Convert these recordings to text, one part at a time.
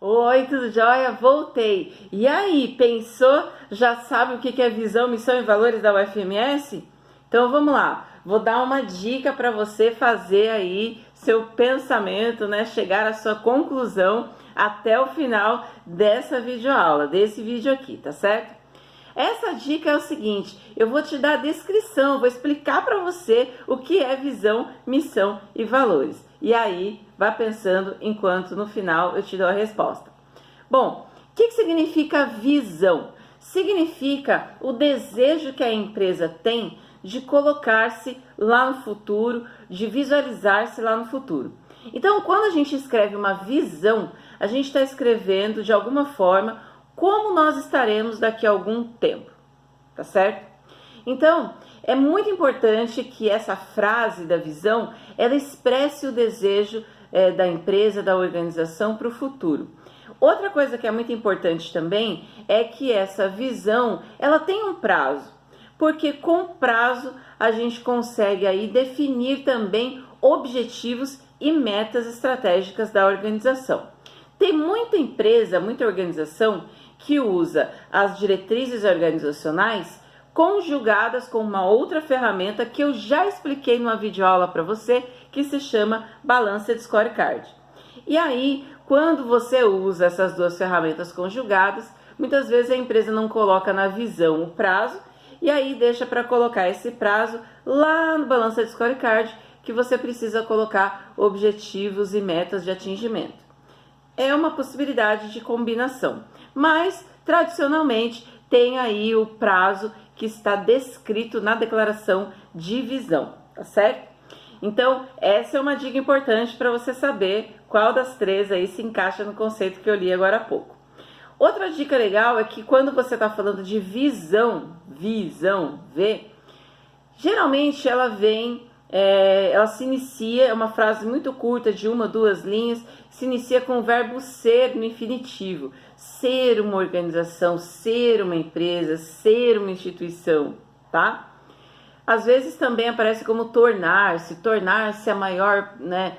Oi, tudo jóia? Voltei. E aí, pensou? Já sabe o que é visão, missão e valores da UFMS? Então vamos lá. Vou dar uma dica para você fazer aí seu pensamento, né? Chegar à sua conclusão até o final dessa videoaula, desse vídeo aqui, tá certo? Essa dica é o seguinte, eu vou te dar a descrição, vou explicar para você o que é visão, missão e valores. E aí, vá pensando enquanto no final eu te dou a resposta. Bom, o que significa visão? Significa o desejo que a empresa tem de colocar-se lá no futuro, de visualizar-se lá no futuro. Então, quando a gente escreve uma visão, a gente está escrevendo de alguma forma como nós estaremos daqui a algum tempo, tá certo? Então, é muito importante que essa frase da visão, ela expresse o desejo da empresa, da organização para o futuro. Outra coisa que é muito importante também é que essa visão, ela tem um prazo, porque com prazo a gente consegue aí definir também objetivos e metas estratégicas da organização. Tem muita empresa, muita organização que usa as diretrizes organizacionais conjugadas com uma outra ferramenta que eu já expliquei numa videoaula para você, que se chama Balanced Scorecard. E aí, quando você usa essas duas ferramentas conjugadas, muitas vezes a empresa não coloca na visão o prazo, e aí deixa para colocar esse prazo lá no Balanced Scorecard, que você precisa colocar objetivos e metas de atingimento. É uma possibilidade de combinação, mas tradicionalmente tem aí o prazo que está descrito na declaração de visão, tá certo? Então, essa é uma dica importante para você saber qual das três aí se encaixa no conceito que eu li agora há pouco. Outra dica legal é que quando você está falando de visão, geralmente ela vem, ela se inicia, é uma frase muito curta de uma, duas linhas, se inicia com o verbo ser no infinitivo. Ser uma organização, ser uma empresa, ser uma instituição, tá? Às vezes também aparece como tornar-se a maior, né,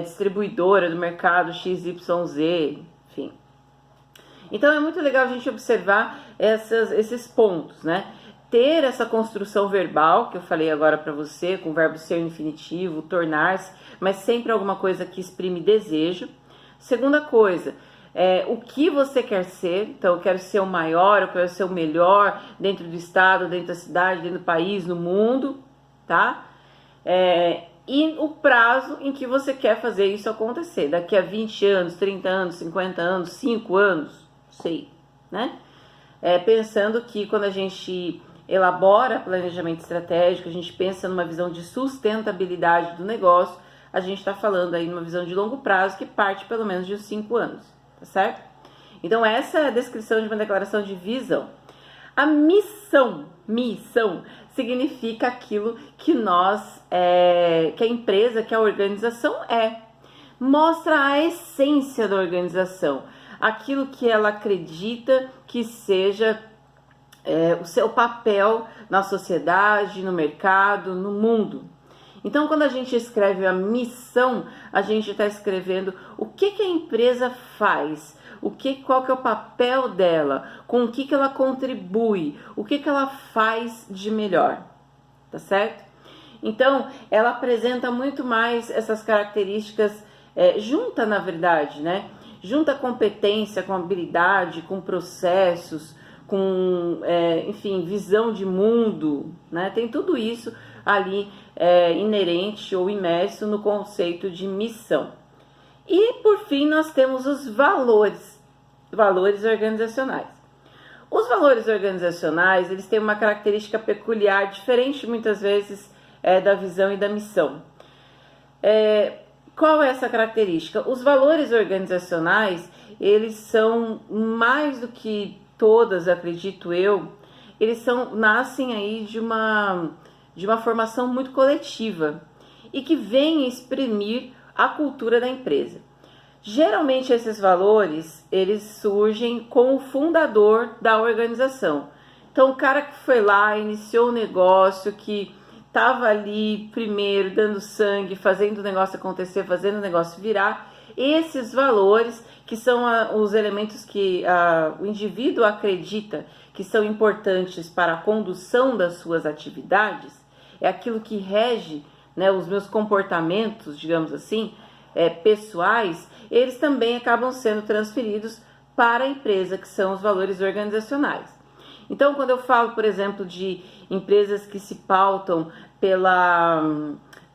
distribuidora do mercado XYZ, enfim. Então é muito legal a gente observar esses pontos, né? Ter essa construção verbal, que eu falei agora para você, com o verbo ser no infinitivo, tornar-se, mas sempre alguma coisa que exprime desejo. Segunda coisa, o que você quer ser. Então, eu quero ser o maior, eu quero ser o melhor dentro do estado, dentro da cidade, dentro do país, no mundo, tá? E o prazo em que você quer fazer isso acontecer. Daqui a 20 anos, 30 anos, 50 anos, 5 anos, sei, né? Pensando que quando a gente elabora planejamento estratégico, a gente pensa numa visão de sustentabilidade do negócio, a gente está falando aí numa visão de longo prazo que parte pelo menos de uns 5 anos, tá certo? Então essa é a descrição de uma declaração de visão. A missão significa aquilo que que a empresa, que a organização mostra a essência da organização, aquilo que ela acredita que seja o seu papel na sociedade, no mercado, no mundo. Então, quando a gente escreve a missão, a gente está escrevendo o que a empresa faz, qual que é o papel dela, com o que ela contribui, o que ela faz de melhor, tá certo? Então, ela apresenta muito mais essas características, junta, na verdade, né? Junta competência com habilidade, com processos, com, enfim, visão de mundo, né? Tem tudo isso ali inerente ou imerso no conceito de missão. E, por fim, nós temos os valores organizacionais. Os valores organizacionais, eles têm uma característica peculiar, diferente muitas vezes da visão e da missão. Qual é essa característica? Os valores organizacionais, eles são mais do que todas, acredito eu, eles nascem aí de uma formação muito coletiva e que vem exprimir a cultura da empresa. Geralmente esses valores, eles surgem com o fundador da organização. Então o cara que foi lá, iniciou o negócio, que estava ali primeiro dando sangue, fazendo o negócio acontecer, fazendo o negócio virar, esses valores que são os elementos que o indivíduo acredita que são importantes para a condução das suas atividades, é aquilo que rege, né, os meus comportamentos, digamos assim, pessoais, eles também acabam sendo transferidos para a empresa, que são os valores organizacionais. Então, quando eu falo, por exemplo, de empresas que se pautam pela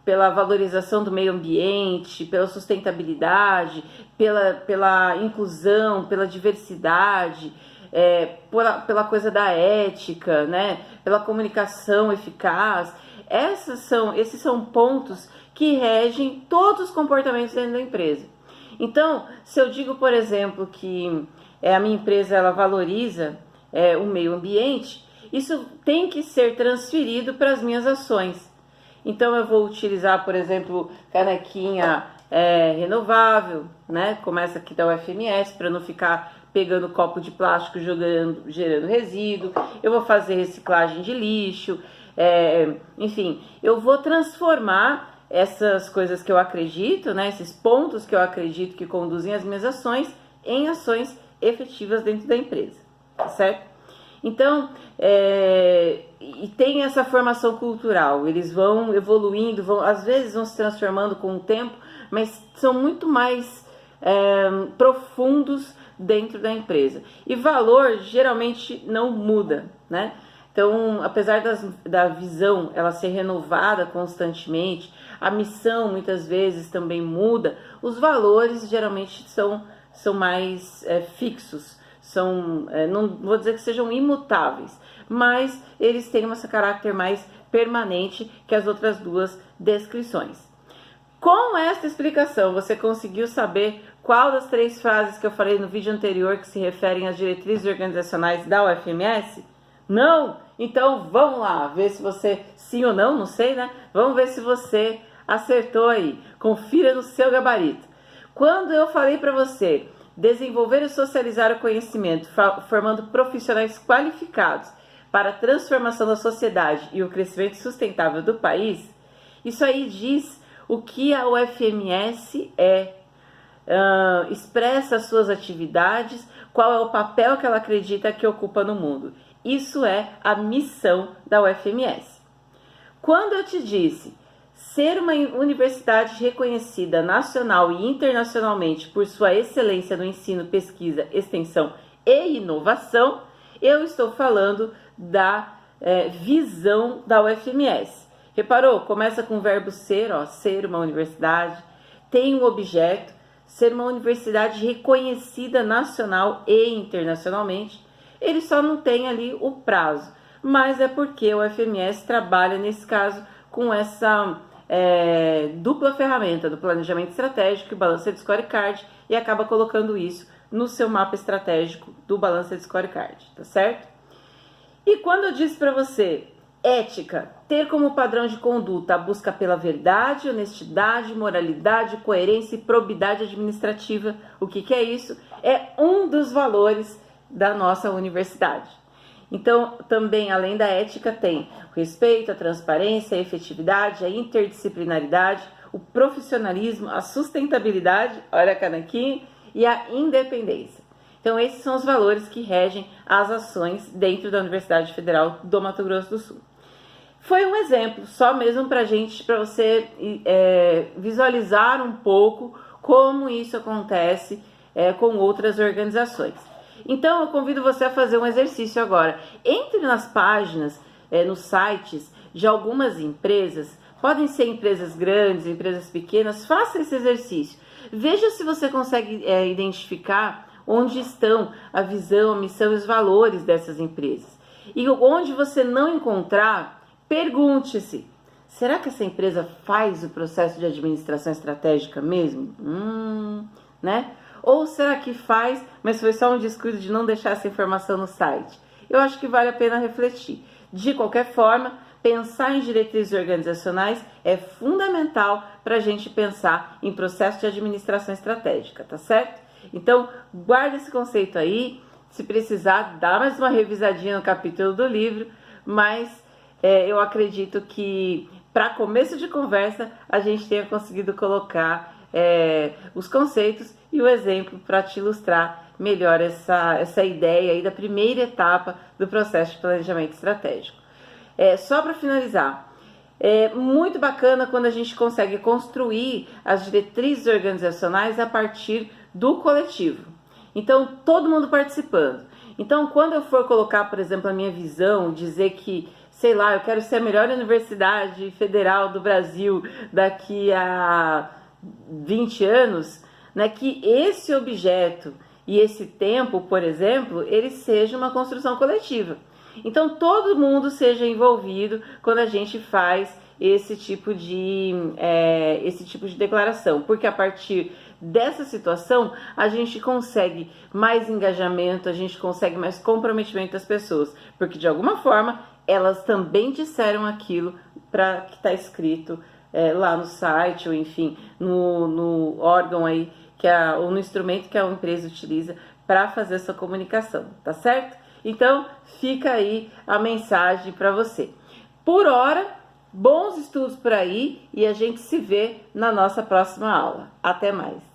valorização do meio ambiente, pela sustentabilidade, pela inclusão, pela diversidade, pela coisa da ética, né, pela comunicação eficaz, esses são pontos que regem todos os comportamentos dentro da empresa. Então, se eu digo, por exemplo, que a minha empresa ela valoriza o meio ambiente, isso tem que ser transferido para as minhas ações. Então, eu vou utilizar, por exemplo, canequinha renovável, né, como essa aqui da UFMS, para não ficar pegando copo de plástico, gerando resíduo. Eu vou fazer reciclagem de lixo, enfim, eu vou transformar essas coisas que eu acredito, né, esses pontos que eu acredito que conduzem as minhas ações, em ações efetivas dentro da empresa, certo? Então, e tem essa formação cultural, eles vão evoluindo, às vezes vão se transformando com o tempo, mas são muito mais profundos dentro da empresa. E valor geralmente não muda, né? Então, apesar da visão ela ser renovada constantemente, a missão muitas vezes também muda, os valores geralmente são mais fixos, não vou dizer que sejam imutáveis, mas eles têm esse caráter mais permanente que as outras duas descrições. Com esta explicação, você conseguiu saber qual das 3 frases que eu falei no vídeo anterior que se referem às diretrizes organizacionais da UFMS? Não? Então vamos lá, ver se você, sim ou não sei, né? Vamos ver se você acertou aí. Confira no seu gabarito. Quando eu falei para você desenvolver e socializar o conhecimento, formando profissionais qualificados para a transformação da sociedade e o crescimento sustentável do país, isso aí diz o que a UFMS expressa as suas atividades, qual é o papel que ela acredita que ocupa no mundo. Isso é a missão da UFMS. Quando eu te disse ser uma universidade reconhecida nacional e internacionalmente por sua excelência no ensino, pesquisa, extensão e inovação, eu estou falando da visão da UFMS. Reparou? Começa com o verbo ser, ser uma universidade, tem um objeto, ser uma universidade reconhecida nacional e internacionalmente. Ele só não tem ali o prazo, mas é porque o UFMS trabalha, nesse caso, com essa dupla ferramenta do planejamento estratégico e Balanced Scorecard, e acaba colocando isso no seu mapa estratégico do Balanced Scorecard, tá certo? E quando eu disse para você, ética, ter como padrão de conduta a busca pela verdade, honestidade, moralidade, coerência e probidade administrativa, o que é isso? É um dos valores da nossa universidade. Então, também, além da ética, tem o respeito, a transparência, a efetividade, a interdisciplinaridade, o profissionalismo, a sustentabilidade, olha a canequinha, e a independência. Então, esses são os valores que regem as ações dentro da Universidade Federal do Mato Grosso do Sul. Foi um exemplo, só mesmo para você visualizar um pouco como isso acontece com outras organizações. Então, eu convido você a fazer um exercício agora. Entre nas páginas, nos sites de algumas empresas, podem ser empresas grandes, empresas pequenas, faça esse exercício. Veja se você consegue identificar onde estão a visão, a missão e os valores dessas empresas. E onde você não encontrar, pergunte-se, será que essa empresa faz o processo de administração estratégica mesmo? Né? Ou será que faz, mas foi só um descuido de não deixar essa informação no site? Eu acho que vale a pena refletir. De qualquer forma, pensar em diretrizes organizacionais é fundamental para a gente pensar em processo de administração estratégica, tá certo? Então, guarda esse conceito aí. Se precisar, dá mais uma revisadinha no capítulo do livro, mas eu acredito que, para começo de conversa, a gente tenha conseguido colocar os conceitos e o exemplo para te ilustrar melhor essa ideia aí da primeira etapa do processo de planejamento estratégico. Só para finalizar, é muito bacana quando a gente consegue construir as diretrizes organizacionais a partir do coletivo. Então, todo mundo participando. Então, quando eu for colocar, por exemplo, a minha visão, dizer que, sei lá, eu quero ser a melhor universidade federal do Brasil daqui a 20 anos, né, que esse objeto e esse tempo, por exemplo, ele seja uma construção coletiva. Então, todo mundo seja envolvido quando a gente faz esse tipo de declaração, porque a partir dessa situação a gente consegue mais engajamento, a gente consegue mais comprometimento das pessoas, porque de alguma forma elas também disseram aquilo que está escrito lá no site, ou enfim, no órgão aí, ou no instrumento que a empresa utiliza para fazer essa comunicação, tá certo? Então, fica aí a mensagem para você. Por hora, bons estudos por aí e a gente se vê na nossa próxima aula. Até mais!